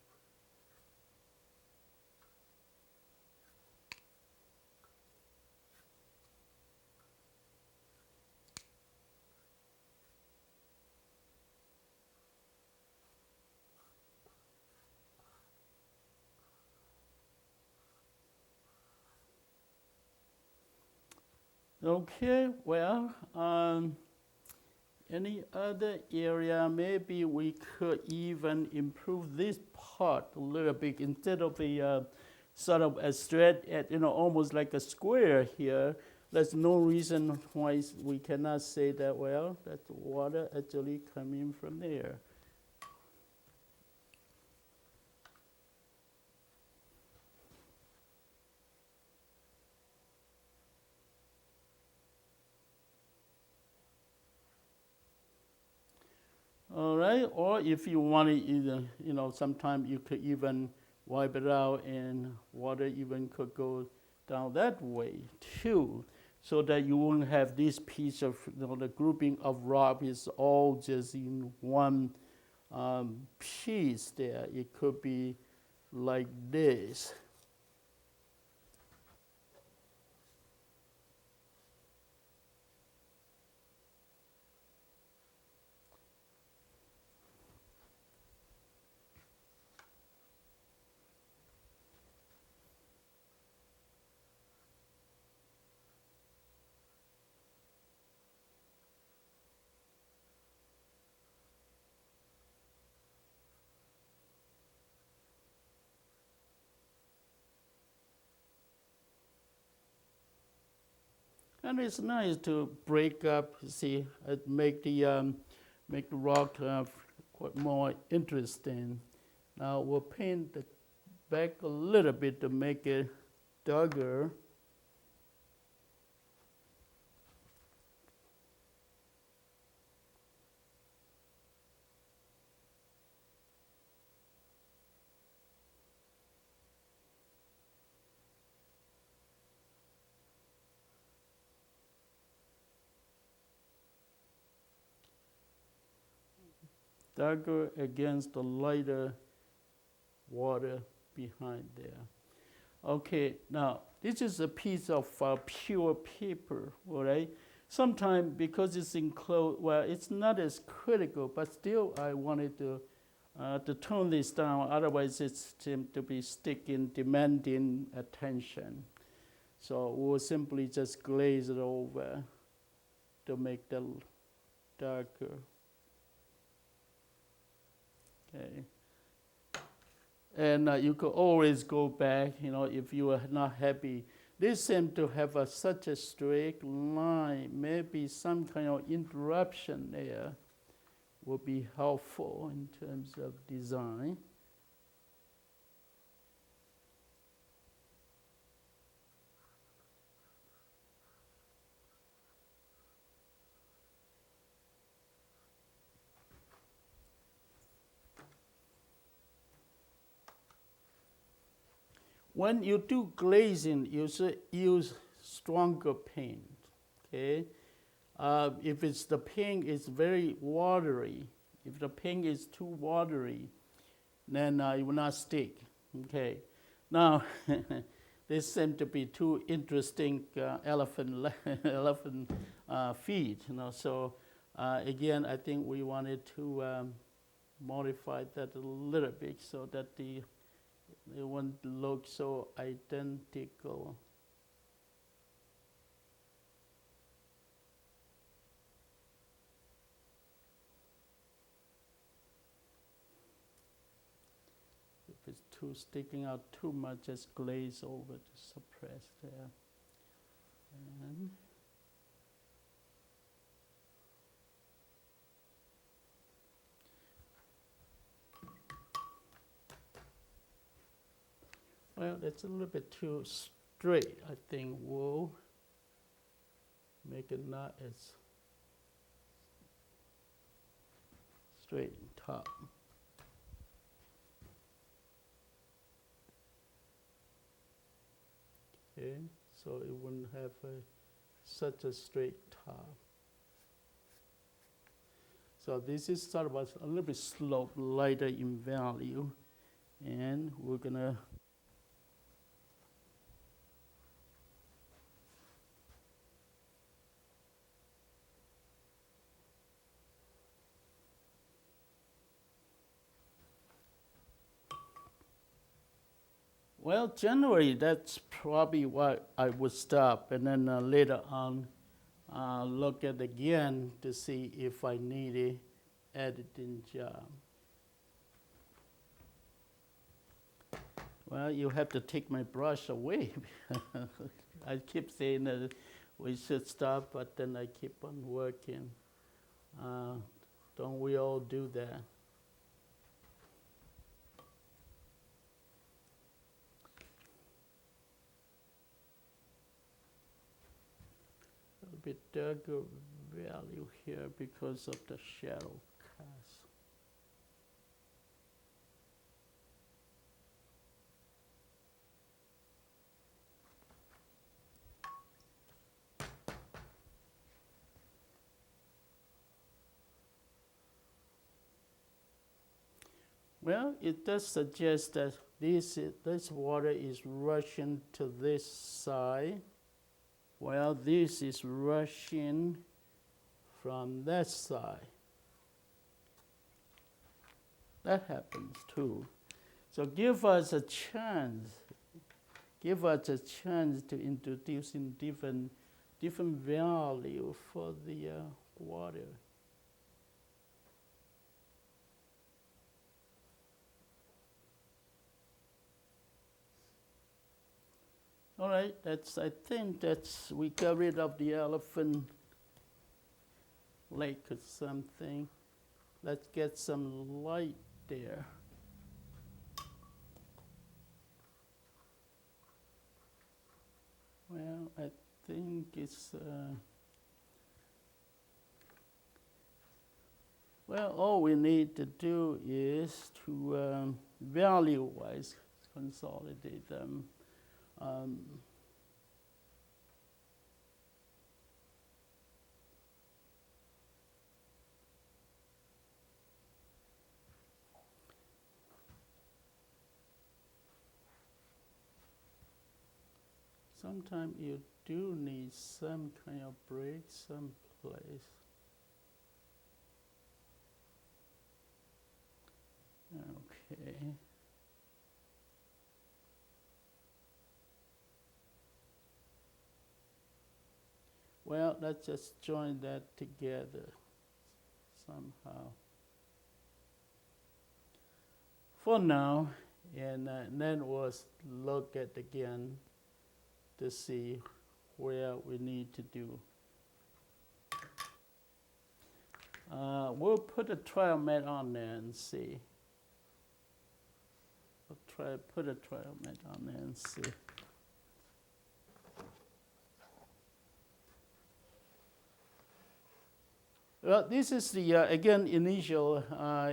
S2: Okay, well, any other area, maybe we could even improve this part a little bit instead of a sort of a straight, almost like a square here. There's no reason why we cannot say that, well, that's water actually coming from there. All right, or if you want to either, sometimes you could even wipe it out and water even could go down that way too, so that you won't have this piece of, the grouping of rock is all just in one piece there. It could be like this. And it's nice to break up, see, make the rock quite more interesting. Now we'll paint the back a little bit to make it darker. Darker against the lighter water behind there. Okay, now this is a piece of pure paper, all right? Sometimes because it's enclosed, well, it's not as critical, but still I wanted to tone this down. Otherwise, it seems to be sticking, demanding attention. So we'll simply just glaze it over to make that darker. Okay. And you could always go back, if you are not happy. This seems to have such a straight line. Maybe some kind of interruption there would be helpful in terms of design. When you do glazing, you should use stronger paint. Okay, if it's the paint is very watery, if the paint is too watery, then it will not stick. Okay, now this seems to be too interesting elephant feet. So again, I think we wanted to modify that a little bit so that it won't look so identical. If it's too sticking out too much, just glaze over to suppress there. And well, that's a little bit too straight. I think we'll make it not as straight on top. Okay, so it wouldn't have such a straight top. So this is sort of a little bit slope, lighter in value, and we're gonna well, generally, that's probably what I would stop, and then later on, look at again to see if I need a editing job. Well, you have to take my brush away. I keep saying that we should stop, but then I keep on working. Don't we all do that? A bit darker value here because of the shadow cast. Well, it does suggest that this water is rushing to this side. Well, this is rushing from that side. That happens too. So give us a chance. Give us a chance to introduce in different value for the water. All right, I think we got rid of the elephant lake or something. Let's get some light there. Well, I think it's, well, all we need to do is to value-wise consolidate them. Sometimes you do need some kind of break someplace. Okay. Well, let's just join that together somehow. For now, and then we'll look at again to see where we need to do. We'll put a trial mat on there and see. We'll put a trial mat on there and see. Well, this is the, again, initial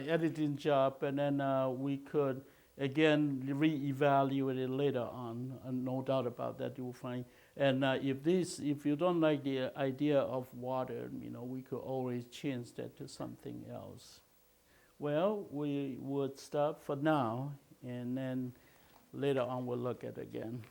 S2: editing job, and then we could, again, re-evaluate it later on, no doubt about that, you'll find. And if you don't like the idea of water, we could always change that to something else. Well, we would stop for now, and then later on we'll look at it again.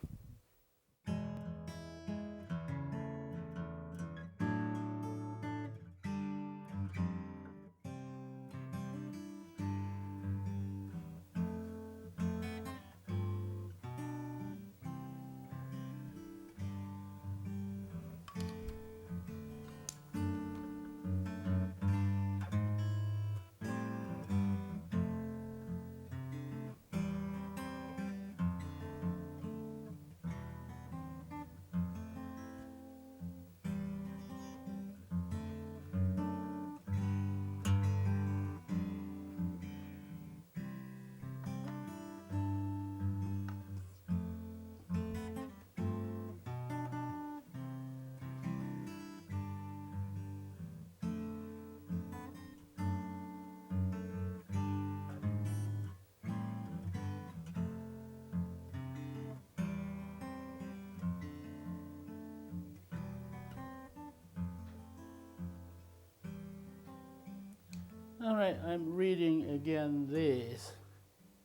S2: All right, I'm reading again this,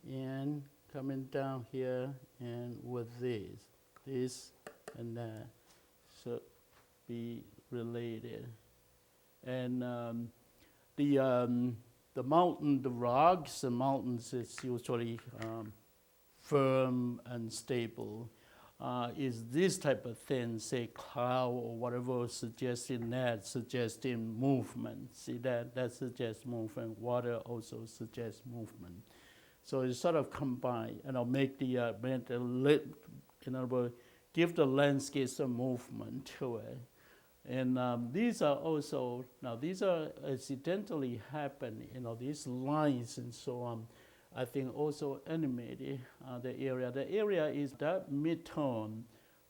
S2: and coming down here, and with this and that should be related. And the mountain, the rocks, the mountains is usually firm and stable. Is this type of thing, say cloud or whatever, suggesting movement. See that suggests movement. Water also suggests movement. So it's sort of combined, make the in other words, give the landscape some movement to it. And these are also, now these are accidentally happen, these lines and so on. I think also animated the area. The area is that mid-tone,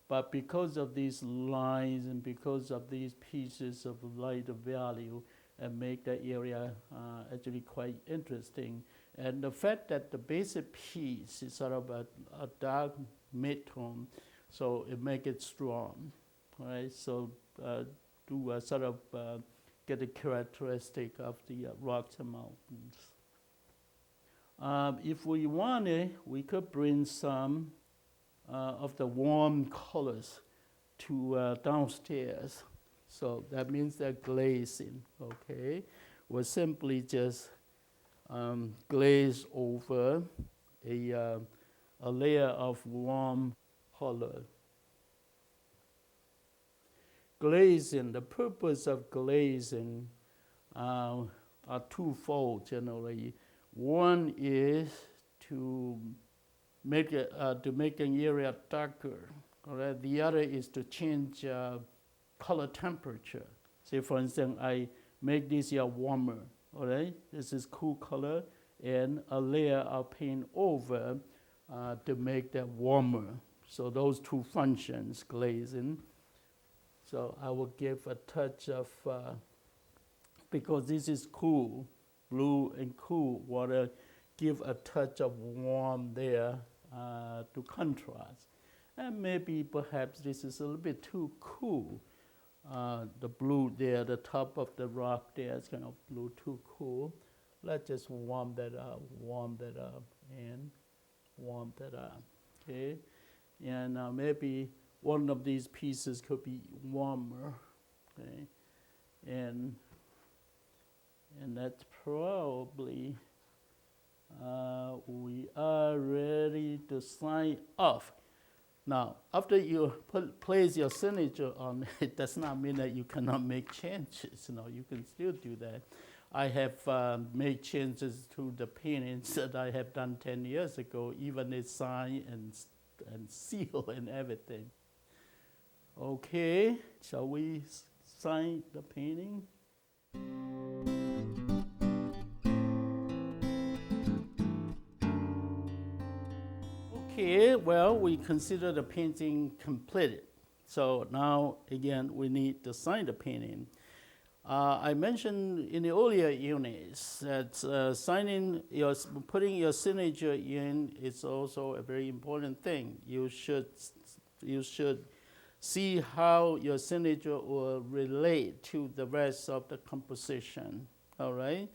S2: but because of these lines and because of these pieces of light value, and make the area actually quite interesting. And the fact that the basic piece is sort of a dark mid-tone, so it makes it strong, right? So to sort of get the characteristic of the rocks and mountains. If we wanted, we could bring some of the warm colors to downstairs. So that means they're glazing, okay? We'll simply just glaze over a layer of warm color. Glazing, the purpose of glazing are twofold generally. One is to make an area darker, All right. The other is to change color temperature. Say, for instance, I make this here warmer. All right. This is cool color, and a layer of paint over to make that warmer. So those two functions, glazing. So I will give a touch of, because this is cool, blue and cool water, give a touch of warm there to contrast. And maybe perhaps this is a little bit too cool. The blue there, the top of the rock there is kind of blue, too cool. Let's just warm that up, and warm that up, okay? And maybe one of these pieces could be warmer, okay? And that's probably, we are ready to sign off. Now, after you place your signature on it, does not mean that you cannot make changes. You can still do that. I have made changes to the paintings that I have done 10 years ago, even the sign and seal and everything. Okay, shall we sign the painting? Okay, well, we consider the painting completed. So now, again, we need to sign the painting. I mentioned in the earlier units that putting your signature in is also a very important thing. You should see how your signature will relate to the rest of the composition. All right.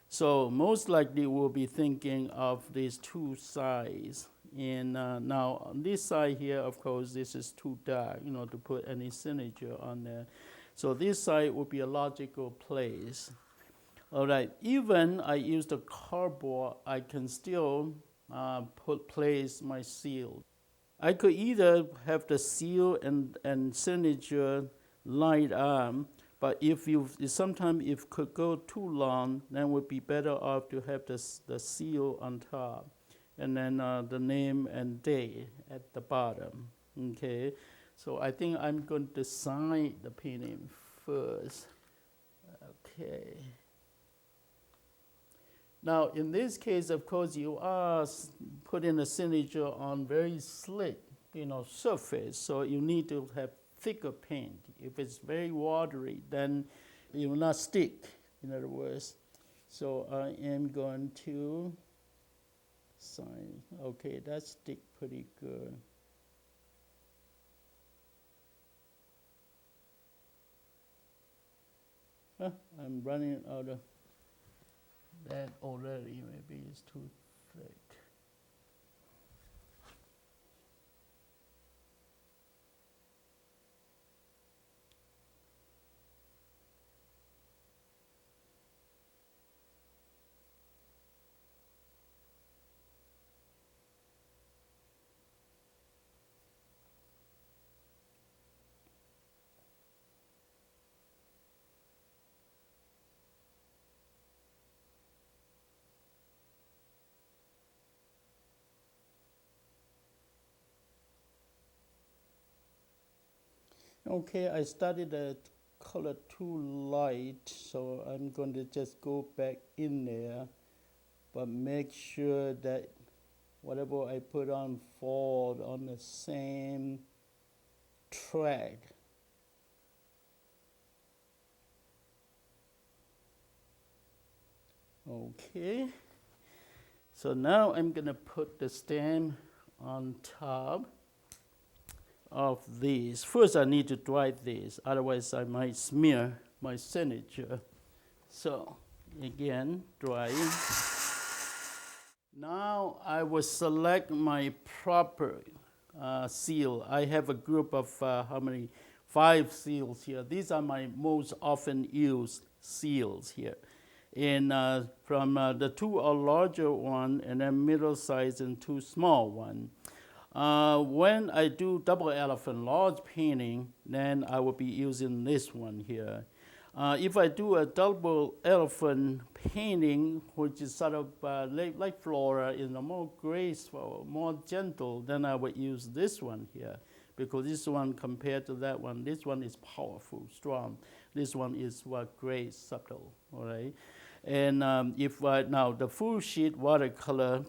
S2: So most likely we'll be thinking of these two sides. And now on this side here, of course, this is too dark, to put any signature on there. So this side would be a logical place. All right, even I use the cardboard, I can still place my seal. I could either have the seal and signature lined up, but sometimes if could go too long, then it would be better off to have the seal on top, and then the name and date at the bottom. Okay, so I think I'm going to sign the painting first. Okay. Now, in this case, of course, you are putting a signature on very slick, surface. So you need to have thicker paint. If it's very watery, then it will not stick, in other words. So I am going to sign. Okay, that stick pretty good. I'm running out of that already. Maybe it's too thick. Okay, I started the color too light, so I'm going to just go back in there, but make sure that whatever I put on falls on the same track. Okay, so now I'm going to put the stamp on top of these. First I need to dry this, otherwise I might smear my signature. So again, dry. Now I will select my proper seal. I have a group of 5 seals here. These are my most often used seals here. And from the 2 are larger one, and then middle size, and 2 small one. When I do double elephant large painting, then I will be using this one here. If I do a double elephant painting, which is sort of like flora, more graceful, more gentle, then I would use this one here, because this one compared to that one, this one is powerful, strong. This one is gray, subtle, all right? And now the full sheet watercolor,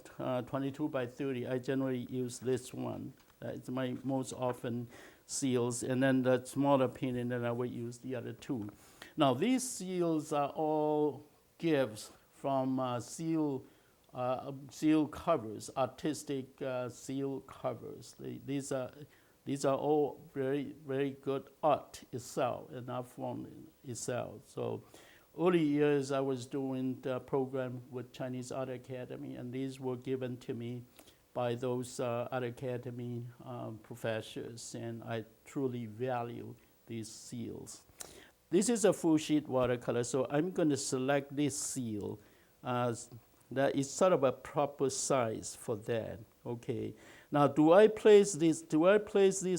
S2: 22 by 30, I generally use this one. It's my most often seals, and then the smaller painting, then I would use the other two. Now these seals are all gifts from seal covers, artistic seal covers. These are all very, very good art itself, and art form itself. So early years I was doing the program with Chinese Art Academy, and these were given to me by those Art Academy professors, and I truly value these seals. This is a full sheet watercolor, so I'm going to select this seal that is sort of a proper size for that. Okay. Now, do I place this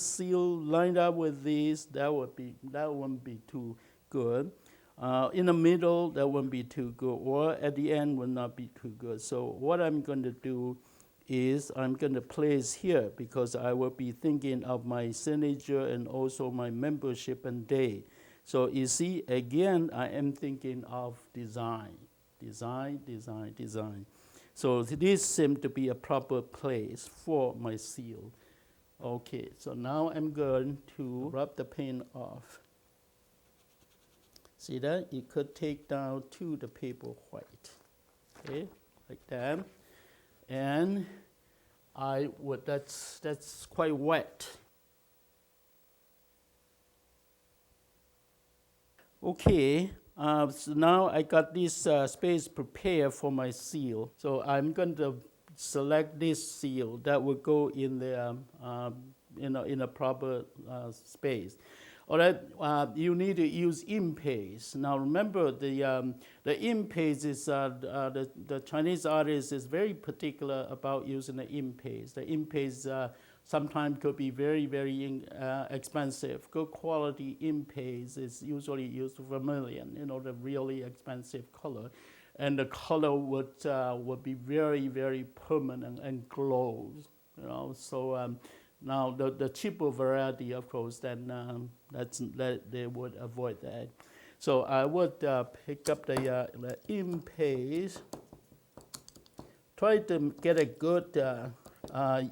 S2: seal lined up with these? That wouldn't be too good. In the middle, that wouldn't be too good, or at the end would not be too good. So what I'm going to do is I'm going to place here, because I will be thinking of my signature and also my membership and date. So you see, again, I am thinking of design. So this seems to be a proper place for my seal. Okay, so now I'm going to rub the paint off. See that? You could take down to the paper white. Okay, like that. And that's quite wet. Okay, so now I got this space prepared for my seal. So I'm going to select this seal that will go in the in a proper space. All right, you need to use ink paste. Now remember, the ink paste is the Chinese artist is very particular about using the ink paste. The ink paste sometimes could be very, very expensive. Good quality ink paste is usually used for vermilion, the really expensive color, and the color would be very, very permanent and glows. So. Now, the cheaper variety, of course, then they would avoid that. So I would pick up the ink paste, try to get a good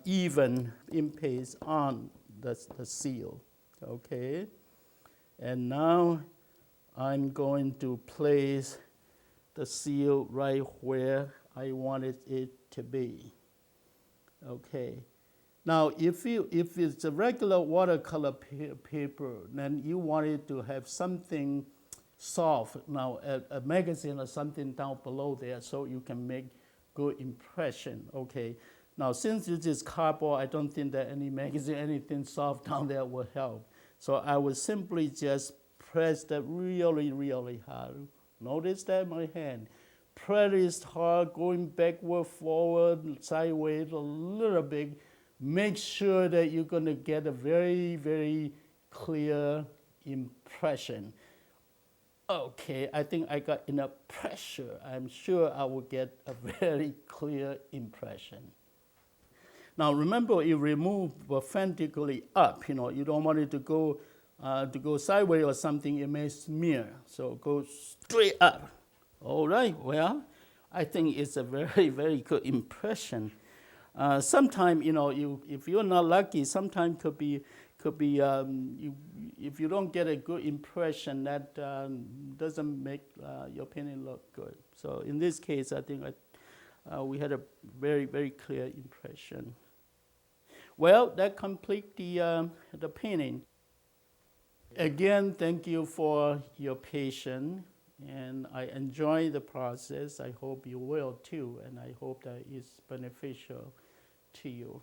S2: even ink paste on the seal, okay? And now I'm going to place the seal right where I wanted it to be, okay? Now, if it's a regular watercolor paper, then you want it to have something soft. Now, a magazine or something down below there, so you can make good impression. Okay. Now, since it is cardboard, I don't think that any magazine, anything soft down there will help. So I will simply just press that really, really hard. Notice that my hand. Press it hard, going backward, forward, sideways, a little bit. Make sure that you're going to get a very, very clear impression. Okay, I think I got enough pressure. I'm sure I will get a very clear impression. Now remember, you remove perpendicularly up. You don't want it to go sideways or something. It may smear. So go straight up. All right. Well, I think it's a very, very good impression. Sometimes, if you're not lucky, sometimes could be if you don't get a good impression, that doesn't make your painting look good. So in this case, I think we had a very, very clear impression. Well, that completes the painting. Again, thank you for your patience, and I enjoy the process. I hope you will too, and I hope that it's beneficial to you.